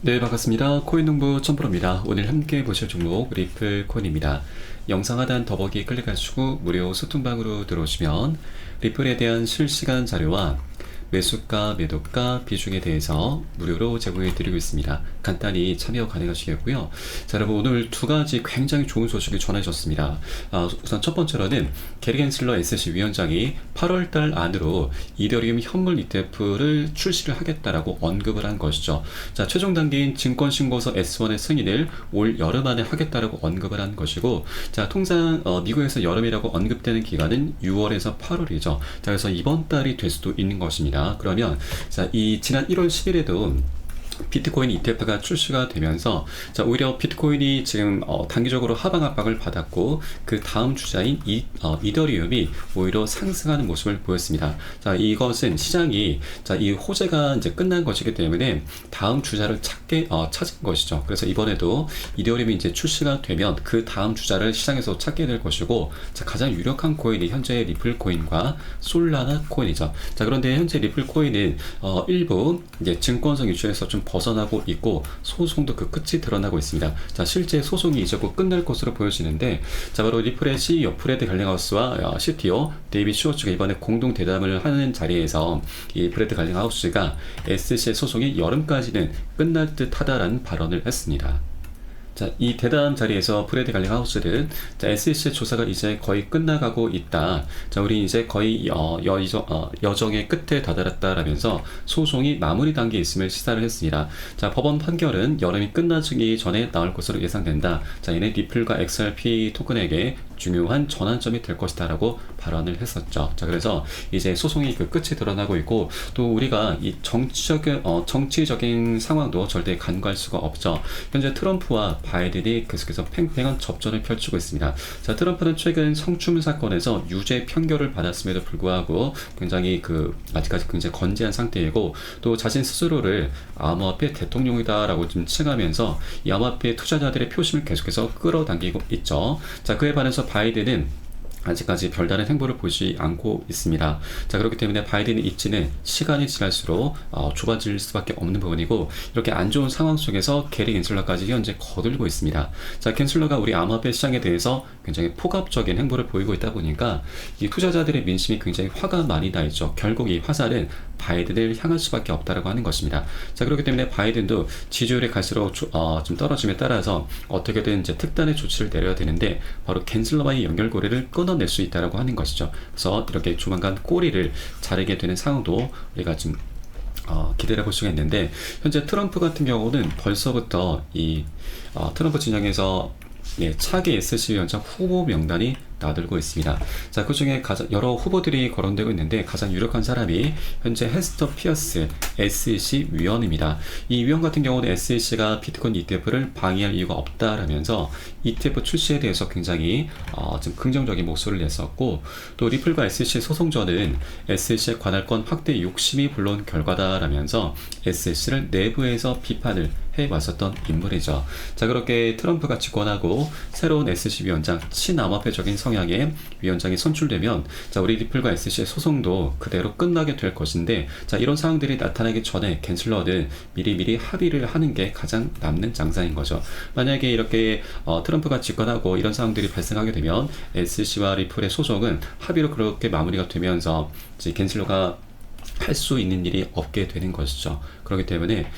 네, 반갑습니다. 코인농부 첨프로입니다. 오늘 함께 보실 종목 리플 코인입니다. 영상 하단 더보기 클릭하시고 무료 소통방으로 들어오시면 리플에 대한 실시간 자료와 매수가, 매도가, 비중에 대해서 무료로 제공해 드리고 있습니다. 간단히 참여 가능하시겠고요. 자, 여러분 오늘 두 가지 굉장히 좋은 소식이 전해졌습니다. 우선 첫 번째로는 게리 겐슬러 SEC 위원장이 8월달 안으로 이더리움 현물 ETF를 출시를 하겠다라고 언급을 한 것이죠. 자, 최종 단계인 증권신고서 S1의 승인을 올 여름 안에 하겠다라고 언급을 한 것이고, 자, 통상 미국에서 여름이라고 언급되는 기간은 6월에서 8월이죠. 자, 그래서 이번 달이 될 수도 있는 것입니다. 그러면 자, 이 지난 1월 10일에도 비트코인 ETF가 출시가 되면서 자, 오히려 비트코인이 지금 단기적으로 하방 압박을 받았고 그 다음 주자인 이더리움이 오히려 상승하는 모습을 보였습니다. 자, 이것은 시장이 자, 이 호재가 이제 끝난 것이기 때문에 다음 주자를 찾은 것이죠. 그래서 이번에도 이더리움이 이제 출시가 되면 그 다음 주자를 시장에서 찾게 될 것이고, 자, 가장 유력한 코인이 현재 리플 코인과 솔라나 코인이죠. 자, 그런데 현재 리플 코인은 일부 이제 증권성 이슈에서 좀 벗어나고 있고 소송도 그 끝이 드러나고 있습니다. 자, 실제 소송이 이제 곧 끝날 것으로 보여지는데, 자, 바로 리플의 CEO 프레드 갈링하우스와 CTO 데이빗 슈워츠가 이번에 공동 대담을 하는 자리에서 이 프레드 갈링하우스가 SEC의 소송이 여름까지는 끝날 듯하다라는 발언을 했습니다. 자, 이 대담 자리에서 프레드 갈링하우스는 자, SEC 조사가 이제 거의 끝나가고 있다. 자, 우리 이제 거의 여정의 끝에 다다랐다라면서 소송이 마무리 단계에 있음을 시사를 했습니다. 자, 법원 판결은 여름이 끝나기 전에 나올 것으로 예상된다. 자, 이는 리플과 XRP 토큰에게 중요한 전환점이 될 것이다라고 발언을 했었죠. 자, 그래서 이제 소송이 그 끝이 드러나고 있고, 또 우리가 이 정치적인 상황도 절대 간과할 수가 없죠. 현재 트럼프와 바이든이 계속해서 팽팽한 접전을 펼치고 있습니다. 자, 트럼프는 최근 성추문 사건에서 유죄 판결을 받았음에도 불구하고 굉장히 아직까지 굉장히 건재한 상태이고, 또 자신 스스로를 암호화폐 대통령이다라고 좀 칭하면서 이 암호화폐 투자자들의 표심을 계속해서 끌어당기고 있죠. 자, 그에 반해서 바이든은 아직까지 별다른 행보를 보이지 않고 있습니다. 자, 그렇기 때문에 바이든의 입지는 시간이 지날수록 좁아질 수밖에 없는 부분이고, 이렇게 안 좋은 상황 속에서 게리 겐슬러까지 현재 거들고 있습니다. 자, 겐슬러가 우리 암호화폐 시장에 대해서 굉장히 폭압적인 행보를 보이고 있다 보니까 이 투자자들의 민심이 굉장히 화가 많이 나 있죠. 결국 이 화살은 바이든을 향할 수밖에 없다라고 하는 것입니다. 자, 그렇기 때문에 바이든도 지지율이 갈수록 좀 떨어짐에 따라서 어떻게든 이제 특단의 조치를 내려야 되는데, 바로 겐슬러와의 연결고리를 끊어낼 수 있다라고 하는 것이죠. 그래서 이렇게 조만간 꼬리를 자르게 되는 상황도 우리가 좀 기대를 해볼 수가 있는데, 현재 트럼프 같은 경우는 벌써부터 이 트럼프 진영에서 차기 SEC 위원장 후보 명단이 나들고 있습니다. 자, 그 중에 여러 후보들이 거론되고 있는데 가장 유력한 사람이 현재 헤스터 피어스 SEC 위원입니다. 이 위원 같은 경우는 SEC가 비트코인 ETF를 방해할 이유가 없다라면서 ETF 출시에 대해서 굉장히 좀 긍정적인 목소리를 냈었고, 또 리플과 SEC 소송전은 SEC의 관할권 확대 욕심이 불러온 결과다라면서 SEC를 내부에서 비판을 해왔었던 인물이죠. 자, 그렇게 트럼프가 집권하고 새로운 SEC 위원장, 친암호화폐적인 성향의 위원장이 선출되면 자, 우리 리플과 SEC의 소송도 그대로 끝나게 될 것인데, 자, 이런 상황들이 나타나기 전에 겐슬러는 미리미리 합의를 하는 게 가장 남는 장사인 거죠. 만약에 이렇게 트럼프가 집권하고 이런 상황들이 발생하게 되면 SEC와 리플의 소송은 합의로 그렇게 마무리가 되면서 이제 겐슬러가 할 수 있는 일이 없게 되는 것이죠. 그렇기 때문에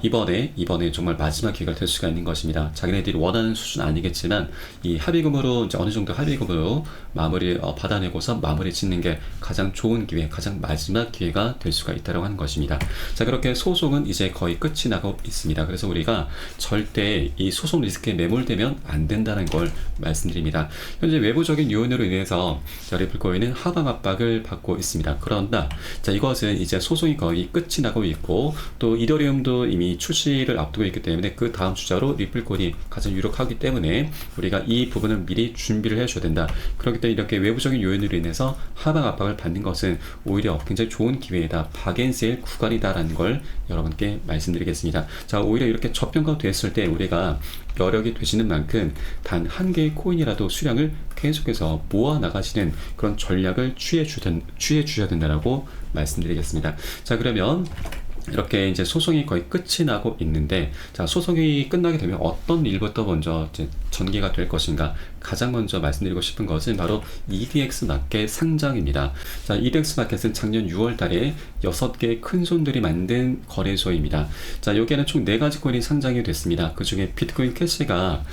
이번에 정말 마지막 기회가 될 수가 있는 것입니다. 자기네들이 원하는 수준 아니겠지만 이 합의금으로 이제 어느 정도 합의금으로 마무리 받아내고서 마무리 짓는 게 가장 좋은 기회, 가장 마지막 기회가 될 수가 있다고 하는 것입니다. 자, 그렇게 소송은 이제 거의 끝이 나고 있습니다. 그래서 우리가 절대 이 소송 리스크에 매몰되면 안 된다는 걸 말씀드립니다. 현재 외부적인 요인으로 인해서 리플 코인은 하방 압박을 받고 있습니다. 그런다. 자, 이것은 이제 소송이 거의 끝이 나고 있고, 또 이더리움도 이미 출시를 앞두고 있기 때문에 그 다음 주자로 리플 코인이 가장 유력하기 때문에 우리가 이 부분은 미리 준비를 해줘야 된다. 그렇기 때문에 이렇게 외부적인 요인으로 인해서 하방 압박을 받는 것은 오히려 굉장히 좋은 기회이다, 박앤세일 구간이다라는 걸 여러분께 말씀드리겠습니다. 자, 오히려 이렇게 저평가 됐을 때 우리가 여력이 되시는 만큼 단 한 개의 코인이라도 수량을 계속해서 모아 나가시는 그런 전략을 취해 주셔야 된다라고 말씀드리겠습니다. 자, 그러면 이렇게 이제 소송이 거의 끝이 나고 있는데, 자, 소송이 끝나게 되면 어떤 일부터 먼저 이제 전개가 될 것인가? 가장 먼저 말씀드리고 싶은 것은 바로 EDX 마켓 상장입니다. 자, EDX 마켓은 작년 6월 달에 6개의 큰 손들이 만든 거래소입니다. 자, 여기에는 총 4가지 코인이 상장이 됐습니다. 그 중에 비트코인 캐시가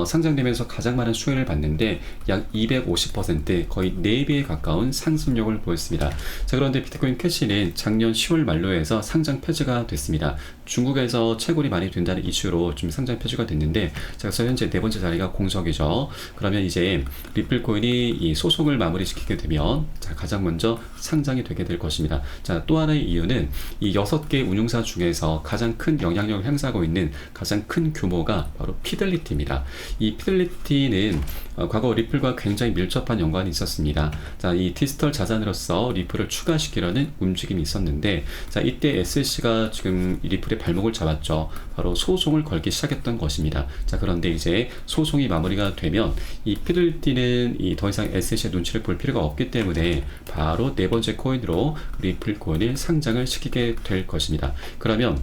상장되면서 가장 많은 수혜를 받는데 약 250% 거의 4배에 가까운 상승력을 보였습니다. 자, 그런데 비트코인 캐시는 작년 10월 만로 해서 상장 폐지가 됐습니다. 중국에서 채굴이 많이 된다는 이슈로 좀 상장 폐지가 됐는데, 자, 그래서 현재 4번째 자리가 공석이죠. 그러면 이제 리플 코인이 이 소송을 마무리 시키게 되면, 자, 가장 먼저 상장이 되게 될 것입니다. 자, 또 하나의 이유는 이 6개 운용사 중에서 가장 큰 영향력을 행사하고 있는 가장 큰 규모가 바로 피델리티입니다. 이 피델리티는 과거 리플과 굉장히 밀접한 연관이 있었습니다. 자, 이 디지털 자산으로서 리플을 추가시키려는 움직임이 있었는데, 자, 이때 SEC가 지금 리플의 발목을 잡았죠. 바로 소송을 걸기 시작했던 것입니다. 자, 그런데 이제 소송이 마무리가 되면 이 피델리티는 더 이상 SEC의 눈치를 볼 필요가 없기 때문에 바로 4번째 코인으로 리플 코인을 상장을 시키게 될 것입니다. 그러면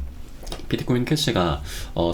비트코인 캐시가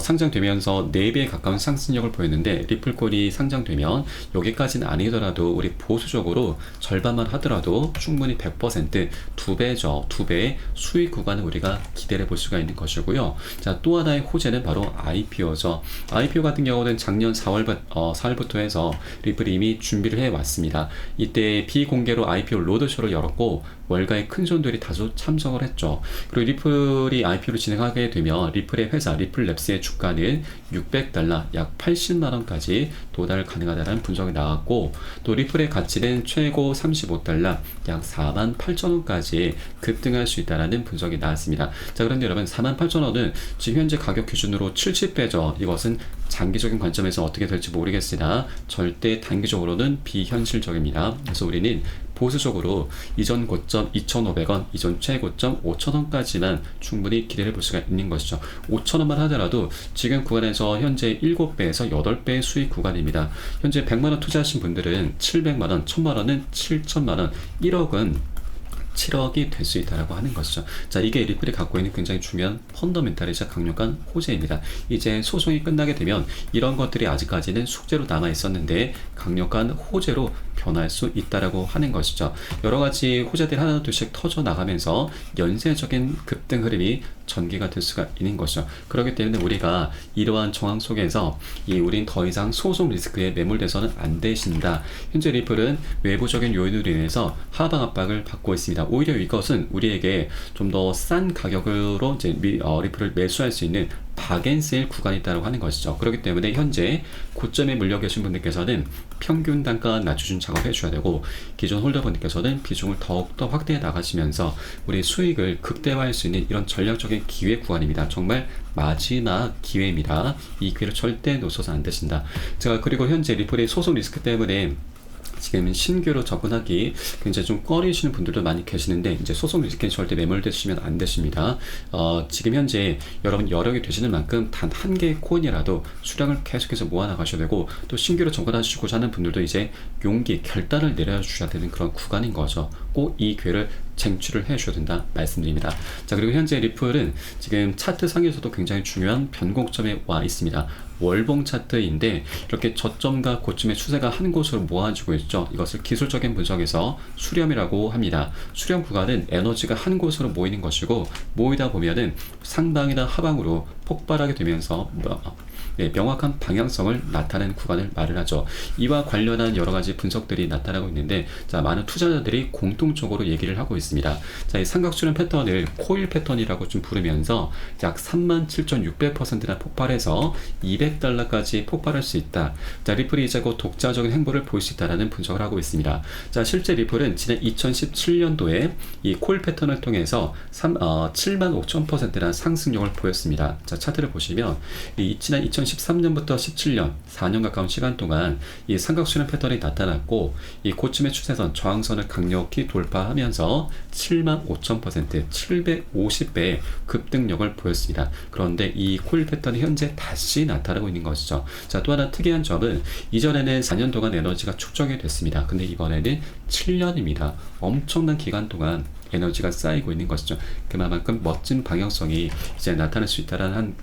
상장되면서 4배에 가까운 상승력을 보였는데, 리플코인이 상장되면 여기까지는 아니더라도 우리 보수적으로 절반만 하더라도 충분히 100% 2배죠. 2배의 수익 구간을 우리가 기대해 볼 수가 있는 것이고요. 자, 또 하나의 호재는 바로 IPO죠. IPO 같은 경우는 작년 4월부터 해서 리플이 이미 준비를 해왔습니다. 이때 비공개로 IPO 로드쇼를 열었고 월가의 큰 손들이 다수 참석을 했죠. 그리고 리플이 IPO를 진행하게 되면 리플의 회사 리플랩스의 주가는 $600, 약 80만원까지 도달 가능하다는 분석이 나왔고, 또 리플의 가치는 최고 $35, 약 48,000원까지 급등할 수 있다는 분석이 나왔습니다. 자, 그런데 여러분, 48,000원은 지금 현재 가격 기준으로 70배죠. 이것은 장기적인 관점에서 어떻게 될지 모르겠으나 절대 단기적으로는 비현실적입니다. 그래서 우리는 보수적으로 이전 고점 2,500원, 이전 최고점 5,000원까지만 충분히 기대를 볼 수가 있는 것이죠. 5,000원만 하더라도 지금 구간에서 현재 7배에서 8배의 수익 구간입니다. 현재 100만원 투자하신 분들은 700만원, 1000만원은 7천만원, 1억은 7억이 될 수 있다라고 하는 것이죠. 자, 이게 리플이 갖고 있는 굉장히 중요한 펀더멘탈이자 강력한 호재입니다. 이제 소송이 끝나게 되면 이런 것들이 아직까지는 숙제로 남아 있었는데 강력한 호재로 변할 수 있다라고 하는 것이죠. 여러 가지 호재들이 하나둘씩 터져 나가면서 연쇄적인 급등 흐름이 전개가 될 수가 있는 것이죠. 그렇기 때문에 우리가 이러한 정황 속에서 우린 더 이상 소송 리스크에 매몰돼서는 안 되신다. 현재 리플은 외부적인 요인으로 인해서 하방 압박을 받고 있습니다. 오히려 이것은 우리에게 좀 더 싼 가격으로 이제 리플을 매수할 수 있는 박앤세일 구간이 있다고 하는 것이죠. 그렇기 때문에 현재 고점에 물려 계신 분들께서는 평균 단가 낮추준 작업을 해줘야 되고, 기존 홀더분들께서는 비중을 더욱더 확대해 나가시면서 우리 수익을 극대화할 수 있는 이런 전략적인 기회 구간입니다. 정말 마지막 기회입니다. 이 기회를 절대 놓쳐서 안 되신다. 제가 그리고 현재 리플의 소송 리스크 때문에 지금 신규로 접근하기 굉장히 좀 꺼리시는 분들도 많이 계시는데, 이제 소송 리스크에 절대 매몰되시면 안 되십니다. 지금 현재 여러분 여력이 되시는 만큼 단 한 개의 코인이라도 수량을 계속해서 모아나가셔야 되고, 또 신규로 접근하시고자 하는 분들도 이제 용기, 결단을 내려주셔야 되는 그런 구간인 거죠. 꼭 이 기회를 쟁취를 해주셔야 된다 말씀드립니다. 자, 그리고 현재 리플은 지금 차트 상에서도 굉장히 중요한 변곡점에 와 있습니다. 월봉 차트인데 이렇게 저점과 고점의 추세가 한 곳으로 모아지고 있죠. 이것을 기술적인 분석에서 수렴이라고 합니다. 수렴 구간은 에너지가 한 곳으로 모이는 것이고, 모이다 보면은 상방이나 하방으로 폭발하게 되면서 명확한 방향성을 나타내는 구간을 말을 하죠. 이와 관련한 여러 가지 분석들이 나타나고 있는데, 자, 많은 투자자들이 공통적으로 얘기를 하고 있습니다. 자, 이 삼각수렴 패턴을 코일 패턴이라고 좀 부르면서 약 37,600%나 폭발해서 $200까지 폭발할 수 있다. 자, 리플이 이제 곧 독자적인 행보를 보일 수 있다는 분석을 하고 있습니다. 자, 실제 리플은 지난 2017년도에 이 코일 패턴을 통해서 75,000%나 상승력을 보였습니다. 자, 차트를 보시면 지난 2013년부터 17년 4년 가까운 시간 동안 이 삼각수렴 패턴이 나타났고, 이 고점의 추세선 저항선을 강력히 돌파하면서 75,000% 750배의 급등력을 보였습니다. 그런데 이 코일 패턴이 현재 다시 나타나고 있는 것이죠. 자, 또 하나 특이한 점은 이전에는 4년 동안 에너지가 축적이 됐습니다. 근데 이번에는 7년입니다. 엄청난 기간 동안 에너지가 쌓이고 있는 것이죠. 그만큼 멋진 방향성이 이제 나타날 수 있다는 한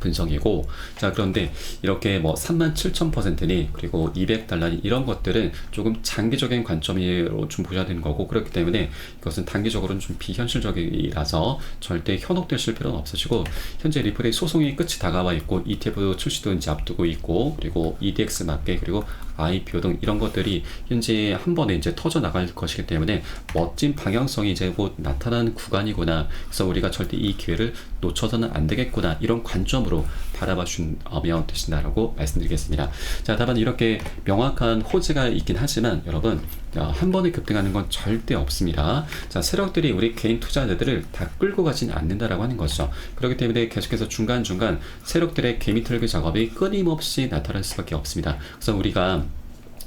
분석이고, 자 그런데 이렇게 뭐 37,000%니 그리고 200달러니 이런 것들은 조금 장기적인 관점으로 좀 보셔야 되는 거고, 그렇기 때문에 이것은 단기적으로는 좀 비현실적이라서 절대 현혹되실 필요는 없으시고, 현재 리플의 소송이 끝이 다가와 있고 ETF 출시도 이제 앞두고 있고, 그리고 EDX 맞게 그리고 IPO 등 이런 것들이 현재 한 번에 이제 터져 나갈 것이기 때문에 멋진 방향성이 이제 곧 나타나는 구간이구나, 그래서 우리가 절대 이 기회를 놓쳐서는 안 되겠구나, 이런 관점으로 바라봐 주시면 되신다라고 말씀드리겠습니다. 자, 다만 이렇게 명확한 호재가 있긴 하지만 여러분, 한 번에 급등하는 건 절대 없습니다. 자, 세력들이 우리 개인 투자자들을 다 끌고 가지는 않는다라고 하는 거죠. 그렇기 때문에 계속해서 중간중간 세력들의 개미 털기 작업이 끊임없이 나타날 수밖에 없습니다. 그래서 우리가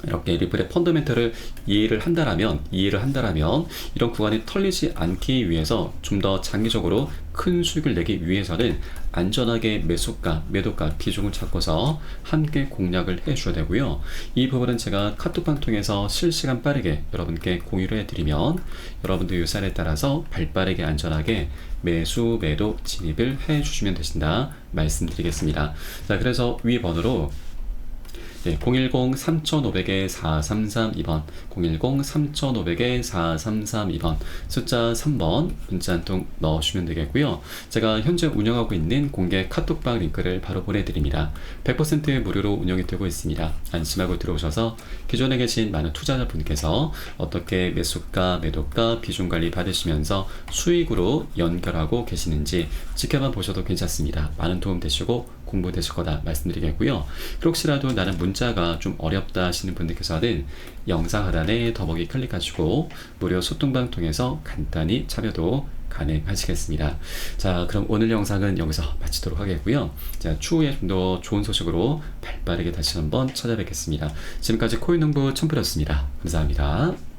이렇게 리플의 펀더멘털을 이해를 한다라면 이런 구간이 털리지 않기 위해서 좀 더 장기적으로 큰 수익을 내기 위해서는 안전하게 매수가, 매도가 비중을 잡고서 함께 공략을 해줘야 되고요. 이 부분은 제가 카톡방 통해서 실시간 빠르게 여러분께 공유를 해드리면 여러분도 이 사례에 따라서 발빠르게 안전하게 매수, 매도 진입을 해주시면 되신다 말씀드리겠습니다. 자, 그래서 위 번호로 010-3500-4332번, 010-3500-4332번, 숫자 3번 문자 한 통 넣으시면 되겠고요. 제가 현재 운영하고 있는 공개 카톡방 링크를 바로 보내드립니다. 100% 무료로 운영이 되고 있습니다. 안심하고 들어오셔서 기존에 계신 많은 투자자분께서 어떻게 매수가, 매도가, 비중 관리 받으시면서 수익으로 연결하고 계시는지 지켜만 보셔도 괜찮습니다. 많은 도움 되시고 공부 되실 거다 말씀드리겠고요. 혹시라도 나는 문자가 좀 어렵다 하시는 분들께서는 영상 하단에 더보기 클릭하시고 무료 소통방 통해서 간단히 참여도 가능하시겠습니다. 자, 그럼 오늘 영상은 여기서 마치도록 하겠고요. 자, 추후에 좀 더 좋은 소식으로 발빠르게 다시 한번 찾아뵙겠습니다. 지금까지 코인농부 첨프였습니다. 감사합니다.